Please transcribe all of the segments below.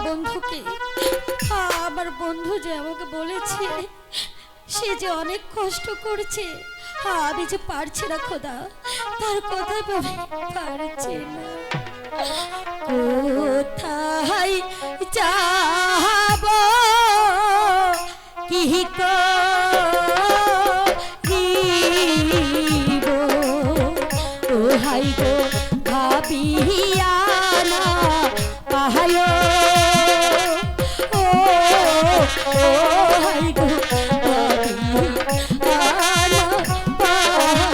বন্ধুকে। আমার বন্ধু যে আমাকে বলেছে সে যে অনেক কষ্ট করছে, আমি যে পারছি না খোদা, তার কথা ভাবে পারছি না। কোথায় যাব কি করিব, ও হাই গো ভাবিয়া না পাহায়, ও হাই গো ভাবিয়া না পাহায়।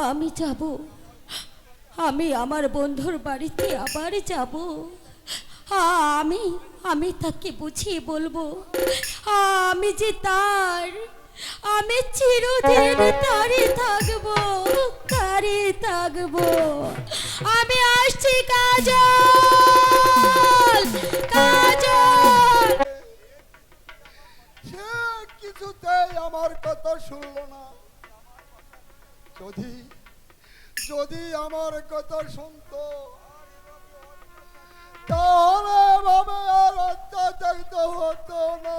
আমি যাব, আমি আমার বন্ধুর বাড়িতে আবার যাব। আমি আমি তাকে বুঝিয়ে বলবো আমি যে তার, আমি চিরদিন তারই থাকবো, তারই থাকবো। আমি আসছি কাজল, কাজল। সে কিছুতেই আমার কথা শুনলো না। যদি যদি আমার কথা শুনতো তাহলে ভাবে আর অত্যাচারিত হতো না।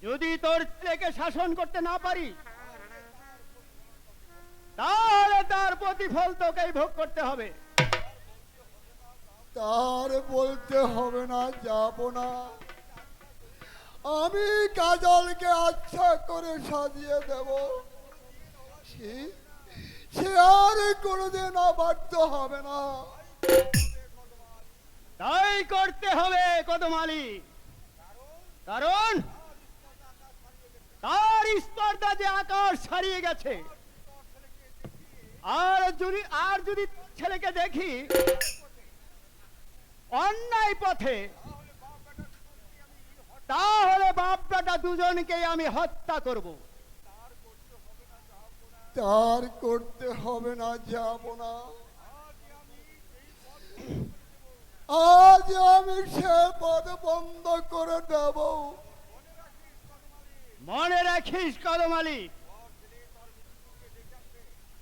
যদি তোর ছেলেকে শাসন করতে না পারি তাহলে তার প্রতিফল তোকেই ভোগ করতে হবে। তার বলতে হবে না, যাব না। আমি কাজলকে আচ্ছা করে সাজিয়ে দেব, সে আর কোনোদিন অবাধ্য হবে না। তাই করতে হবে কদমালি, কারণ তার স্পর্ধা যে আকাশ ছাড়িয়ে গেছে। আর যদি ছেলেকে দেখি অন্যায় পথে, তাহলে বাপ বেটা দুজনকেই আমি হত্যা করব। তার করতে হবে না, যাব না। আজ আমি সে পথ বন্ধ করে দেব। মনে রাখিস কদমালি,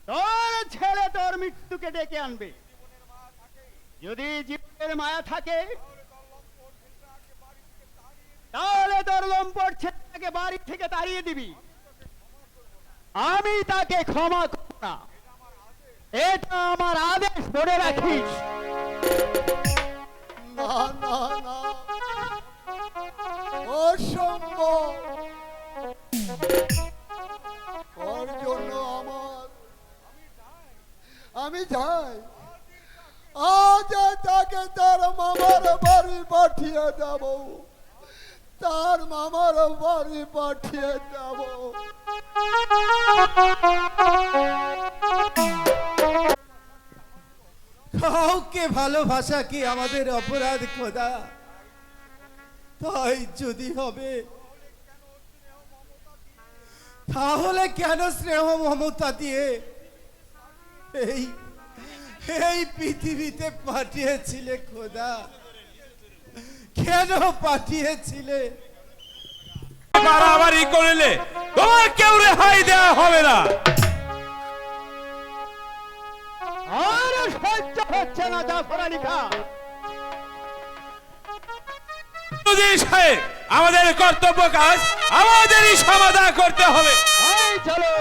তোর ছেলে তোর মৃত্যুকে ডেকে আনবে। যদি জীবনের মায়া থাকে তাহলে তোর লম্পট ছেলেকে বাড়ি থেকে তাড়িয়ে দিবি, আমি তাকে ক্ষমা করব না। এটা আমার আদেশ, মনে রাখিস। না না না, অসম্ভব। ওর জন্য আমি চাই আজ তাকে তার মামার বাড়ি পাঠিয়ে দেব, তার মামার বাড়ি পাঠিয়ে দেব। কাউকে ভালোবাসা কি আমাদের অপরাধ খোদা? তাই যদি হবে তাহলে কেন স্নেহ মমতা দিয়ে এই এই পৃথিবীতে পাঠিয়েছিলে খোদা? কেন পাঠিয়েছিলে? বাড়াবাড়ি করলে তোমার কেউ রেহাই দেওয়া হবে না। আর সহ্য হচ্ছে না জাফর আলী খান। উজির সাহেব, আমাদের কর্তব্য কাজ আমাদেরই সমাধান করতে হবে। এই চলো।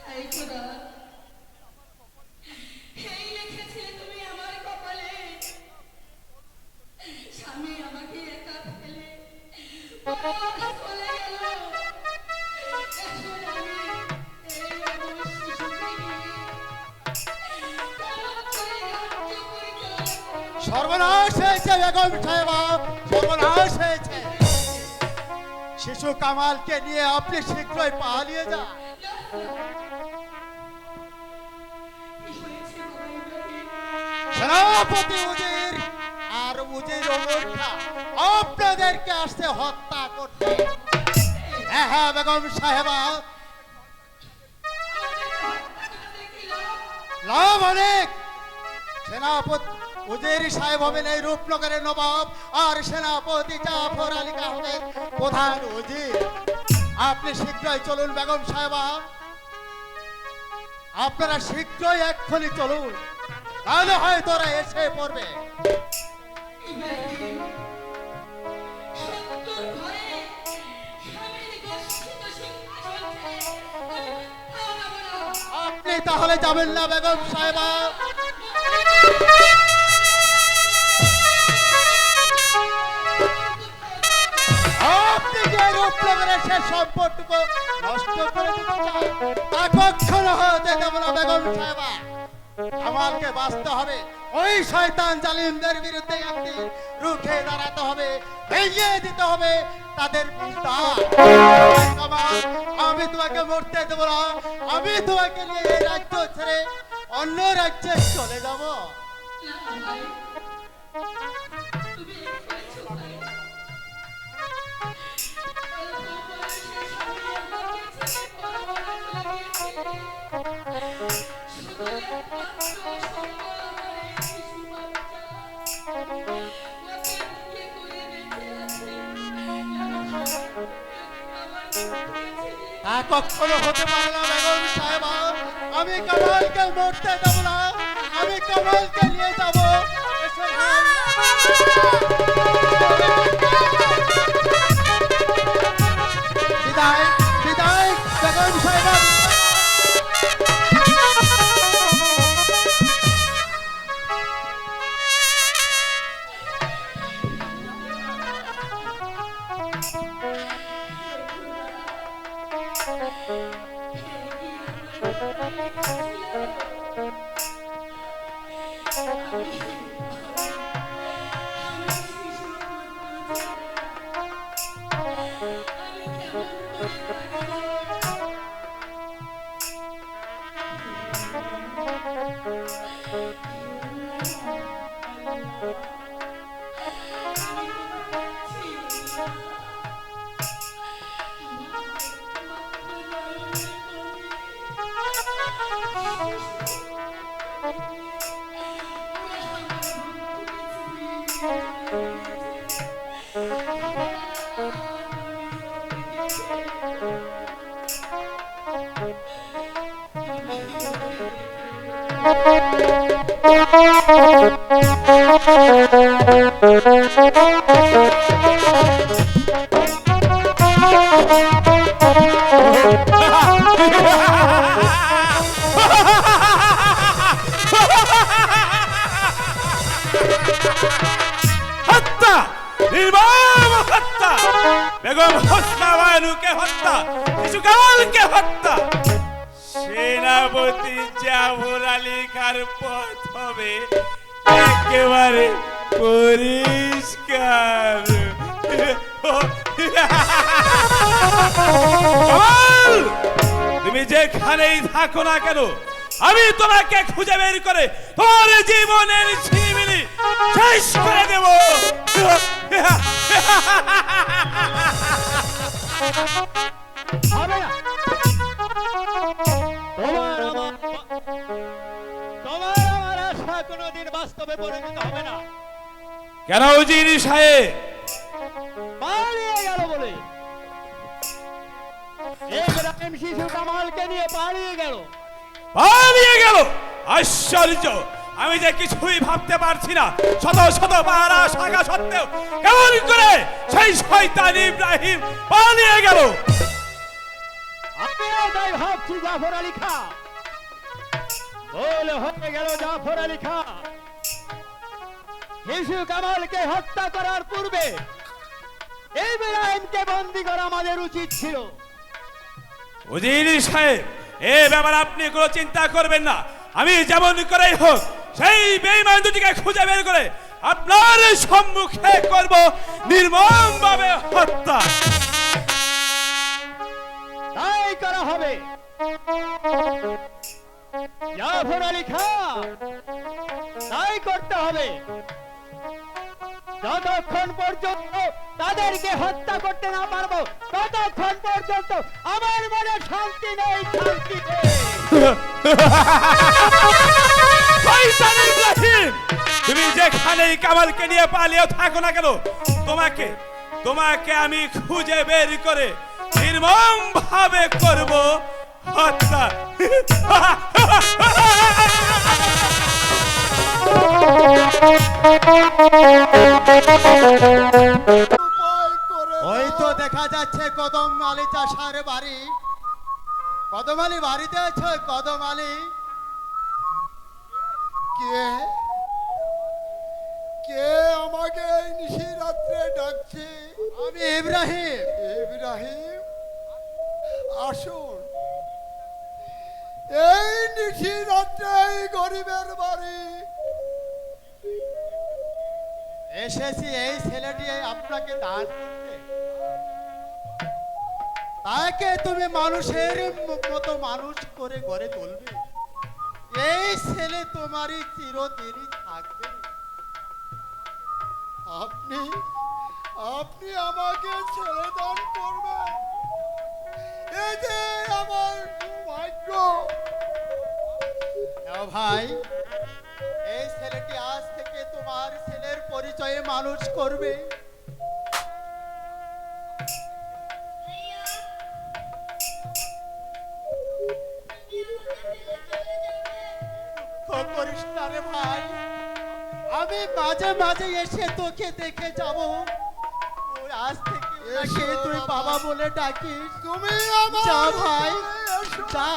হাই খোদা, এই লিখেছিলে তুমি আমার কপালে, স্বামী আমাকে একা ফেলে পরলোকে চলে গেল। এখন আমি এই অবশ শিশুকে নিয়ে কেমন করে রাজ্য পরিচালনা করব? সর্বনাশ হয়েছে বেগম সাহেবা, সর্বনাশ হয়েছে। শিশু কামালকে নিয়ে আপনি শীঘ্রই পালিয়ে যান। কি হয়েছে বাবা ইব্রাহিম? সেনাপতি উজির আর উজির ওমরটা আপনাদেরকে আসছে হত্যা করতে। হ্যাঁ হ্যাঁ বেগম সাহেবা, লাভ অনেক। সেনাপতি উজির সাহেব হবেন এই রূপনগরের নবাব, আর সেনাপতি জাফর আলী খান হবেন প্রধান উজির। আপনি শীঘ্রই চলুন বেগম সাহেবা, আপনারা শীঘ্রই এক্ষুনি চলুন, তাহলে হয়তো ওরা এসে পড়বে। ইব্রাহিম, শত্রুর ভয়ে স্বামীর গর্ষিত সিংহাসন ছেড়ে আমি কোথাও যাব না। আপনি তাহলে যাবেন না বেগম সাহেবা? আপনি যে রূপনগরের সে সম্পদটুকু নষ্ট করে দিতে চান, তা কখনো হতে দেব না বেগম সাহেবা। আমাকে বাঁচতে হবে, ওই শয়তান জালিমদের বিরুদ্ধে একদিন রুখে দাঁড়াতে হবে, ভেঙে দিতে হবে তাদের বিস্তার। আমি তোমাকে মরতে দেব না, আমি তোমাকে নিয়ে এই রাজ্য ছেড়ে অন্য রাজ্যে চলে যাব। না ভাই, তুমি এই করেছো ভাই। অল্প বয়সে স্বামী আমাকে ছেড়ে পরলোকে চলে গিয়েছে। শুধু একমাত্র সম্বল আমার এই শিশু বাচ্চা। ওকে বুকে করে বেঁচে আছে। আমার বুকে ছেড়ে তা কখনো হতে পারে না বেগম সাহেবা। আমি কামালকে মরতে দেব না, আমি কামালকে নিয়ে যাব। এসো ভাই। বিদায় বিদায় বেগম সাহেবা। হত্যা, নির্মম হত্যা, বেগম হোসনা বানুকে হত্যা, শিশুকালকে হত্যা। সেনাপতি জাফর আলী খার পথ হবে একেবারে পরিষ্কার। কামাল, তুমি যেখানেই থাকো না কেন আমি তোমাকে খুঁজে বের করে তোমার জীবনের ছিনিমিনি শেষ করে দেব। হবে না। তোমার আমার আশা কোনোদিন বাস্তবে পরিণত হবে না। কেন উজির সাহেব? পালিয়ে গেল বলে ইব্রাহিম শিশু কামালকে নিয়ে পালিয়ে গেল। পালিয়ে গেল? আশ্চর্য, আমি যে কিছুই ভাবতে পারছি না। শত শত পাহারা শাখা সত্ত্বেও কেমন করে সেই শয়তান ইব্রাহিম পালিয়ে গেল? আমিও তাই ভাবছি জাফর আলী খাঁ বলে হয়ে গেল। জাফর আলী খাঁ শিশু কামালকে হত্যা করার পূর্বে ইব্রাহিমকে বন্দী করা আমাদের উচিত ছিল। উজির সাহেব, এ ব্যাপারে আপনি কোনো চিন্তা করবেন না। আমি যেমন করেই হোক সেই বেঈমান দুটিকে খুঁজে বের করে আপনার সম্মুখে করব নির্মমভাবে হত্যা। তাই করা হবে। জাফর আলী খাঁ তাই করতে হবে। যতক্ষণ পর্যন্ত তাদেরকে হত্যা করতে না পারবো ততক্ষণ পর্যন্ত আমার মনে শান্তি নেই, শান্তি নেই। শয়তান ইব্রাহিম, তুমি যেখানেই কামালকে নিয়ে পালিয়ে থাকো না কেন তোমাকে আমি খুঁজে বের করে নির্মমভাবে করব হত্যা। ওই তো দেখা যাচ্ছে কদম আলী চাষার বাড়ি। কদম আলী বাড়িতে আছে? কদম আলী কে কে আমাকে এই নিশি রাত্রে ডাকছে? আমি ইব্রাহিম। ইব্রাহিম, আসুন। এই নিশি রাত্রে এই গরিবের বাড়ি এসেছি এই ছেলেটি আপনাকে দান করতে। তাকে তুমি মানুষের মতো মানুষ করে গড়ে তুলবে। এই ছেলে তোমারই চিরদিনই থাকবে। আপনি আপনি আমাকে ছেলে দান করবেন, এই যে আমার সৌভাগ্য। ভাই, এই ছেলেটি আজ থেকে তোমার ছেলের পরিচয়ে মানুষ করবে। করিস না রে ভাই, আমি মাঝে মাঝে এসে তোকে দেখে যাব। ওই আজ থেকে ওনাকে তুই বাবা বলে ডাকিস। তুমি যা ভাই, যা।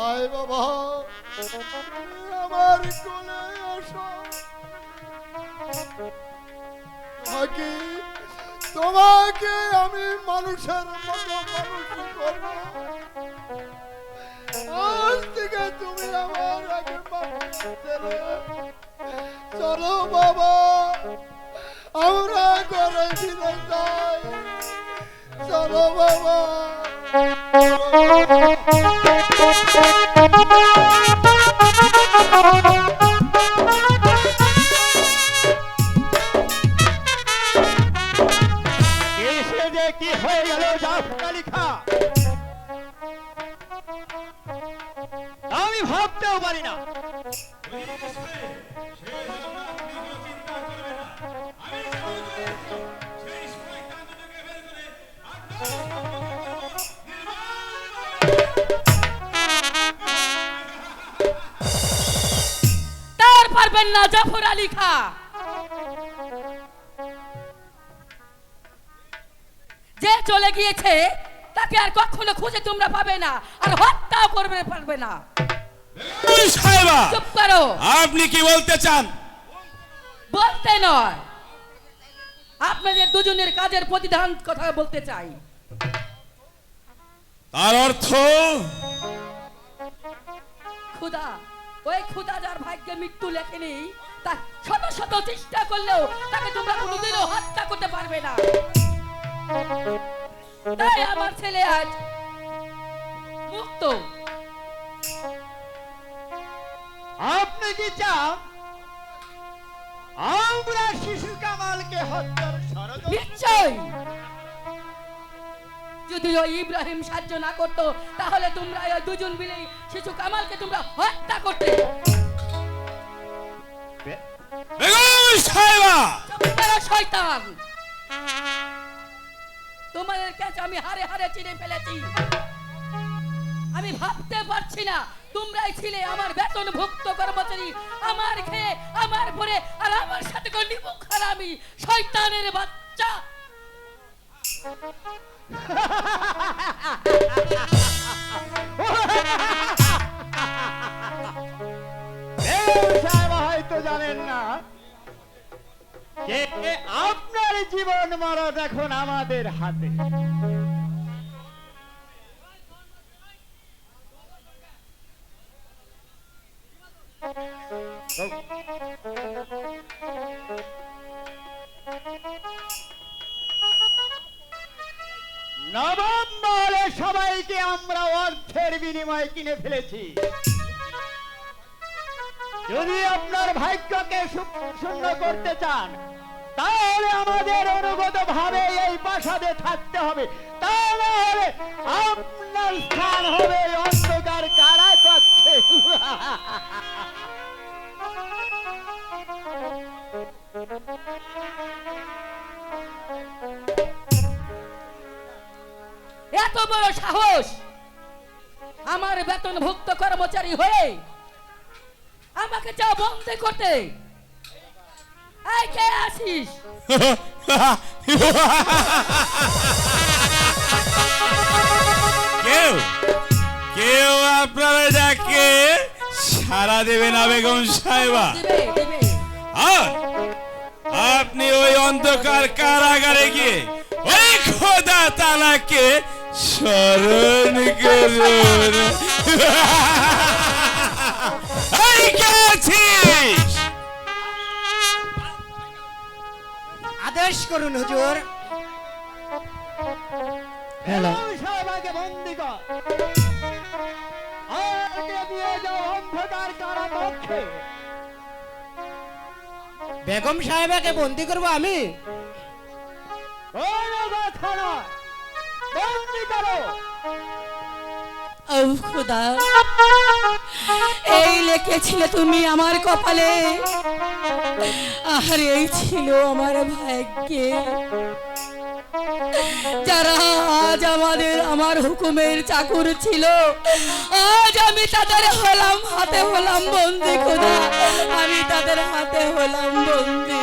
আয় বাবা, আমার কোলে আসো। তোমাকে আমি মানুষের মতো মানুষ করব। আজ থেকে তুমি আমার আগে ছেলে। চলো বাবা, আমরা ঘরে ফিরে যাই। চলো বাবা। কি হয়ে গেল জাফর আলী খাঁ? আমি ভাবতেও পারি না। তার পারবেন না জাফর আলী খাঁ। যে চলে গিয়েছে তাকে আর কখনো খুঁজে তোমরা পাবে না, আর হত্যাও করবে পারবে না। সাহেবা, চুপ করো। আপনি কি বলতে চান? বলতে নয়, আপনাদের দুজনের কাজের প্রতিদান কথা বলতে চাই। তার অর্থ? ক্ষুধা, ওই ক্ষুধা যার ভাগ্যে মৃত্যু লেখেনি, তা শত শত চেষ্টা করলেও তাকে তোমরা কোনোদিনও হত্যা করতে পারবে না। তাই আমার ছেলে আজ মুক্ত। আপনি কি চান আমরা শিশু কামালকে হত্যার ষড়যন্ত্র? নিশ্চয়। যদি ওই ইব্রাহিম সাহায্য না করতো তাহলে তোমরা ওই দুজন মিলে শিশু কামালকে তোমরা হত্যা করতে। বেগম সাহেবা, তোমরা শয়তান, তোমাদের কাছে আমি হারে হারে চিনে ফেলেছি। আমি ভাবতে পারছি না তোমরাই ছিলে আমার বেতনভুক্ত কর্মচারী, আমার খেয়ে আমার পরে আর আমার সাথে কোন নিমুখ হারামি শয়তানের বাচ্চা। বেগম সাহেব হয়তো জানেন না যে আপনার জীবন মরণ এখন আমাদের হাতে। নবম মহলে সবাইকে আমরা অর্থের বিনিময়ে কিনে ফেলেছি। যদি আপনার ভাগ্যকে শূন্য করতে চান তাহলে আমাদের অনুগত ভাবে এই প্রাসাদে থাকতে হবে, তা না হলে আপনার স্থান হবে অন্ধকার কারাকক্ষে। এত বড় সাহস আমার বেতনভুক্ত কর্মচারী হয়ে আমাকে চাও বন্দি করতে? এই কে আসিস? কেউ কেউ আপনারা যাকে সারা দেবে না বেগম সাহেবা। দিবে দিবে। আর আপনি ওই অন্ধকার কারাগারে গিয়ে ওই খোদা তালাকে স্মরণ করুন। এই কে আছিস? আদেশ করুন হুজুর। বেগম সাহেবাকে বন্দি কর, আগে দিয়ে যাও অন্ধকার কারাকক্ষে। বেগম সাহেবাকে বন্দি করব আমি? কোনো কথা নয়, বন্দি করো। ও খোদা, এই লিখেছিলে তুমি আমার কপালে, আর এই ছিল আমার ভাগ্যে। যারা আজ আমার হুকুমের চাকর ছিল, আজ আমি তাদের হলাম হাতে হলাম বন্দি। খোদা, আমি তাদের হাতে হলাম বন্দি।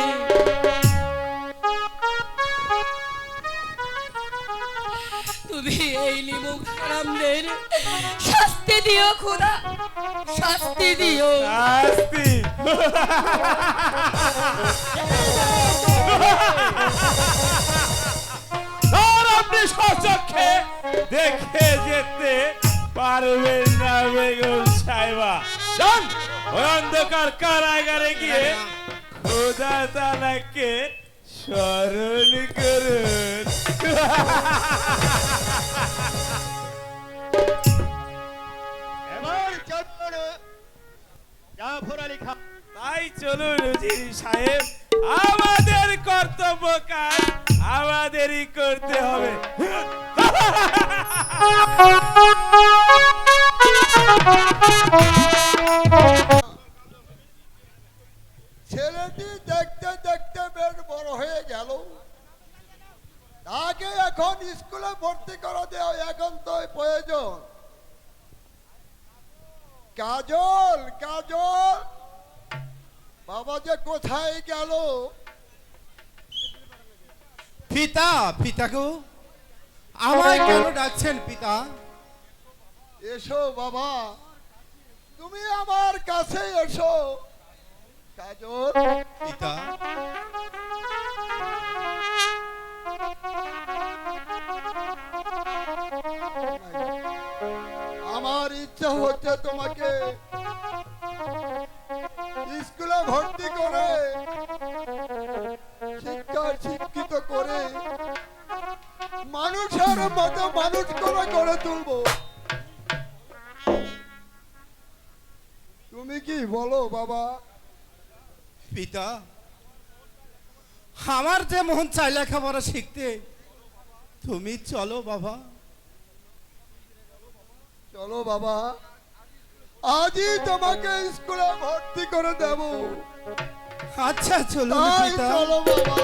তুমি এই নিমুখ হারামদের শাস্তি দিও খোদা, শাস্তি দিও। শাস্তি? আর আপনি স্বচক্ষে দেখে যেতে পারবেন না বেগম সাহেবা। যান, ওই অন্ধকার কারাগারে গিয়ে খোদা তালাকে স্মরণ করুন। এবার চলুন জাফর আলী খান। তাই চলুন উজির সাহেব, আমাদের কর্তব্য কাজ আমাদেরই করতে হবে। ছেলেটি দেখতে দেখতে বেশ বড় হয়ে গেল, তাকে এখন স্কুলে ভর্তি করা দেওয়া এখন তো প্রয়োজন। কাজল, কাজল, বাবা যে কোথায় গেল? পিতা, পিতাগো, আমায় কেন ডাকছেন পিতা? এসো বাবা, তুমি আমার কাছে এসো। কাজল, পিতা, আমার ইচ্ছা হচ্ছে তোমাকে ভর্তি করে শিক্ষিত করে মানুষের মতো মানুষ করে তুলবো। তুমি কি বলো বাবা? পিতা, আমার যে মন চাই লেখাপড়া শিখতে, তুমি চলো বাবা। চলো বাবা, আজই তোমাকে স্কুলে ভর্তি করে দেব। আচ্ছা চলো তাই পিতা। চলো বাবা।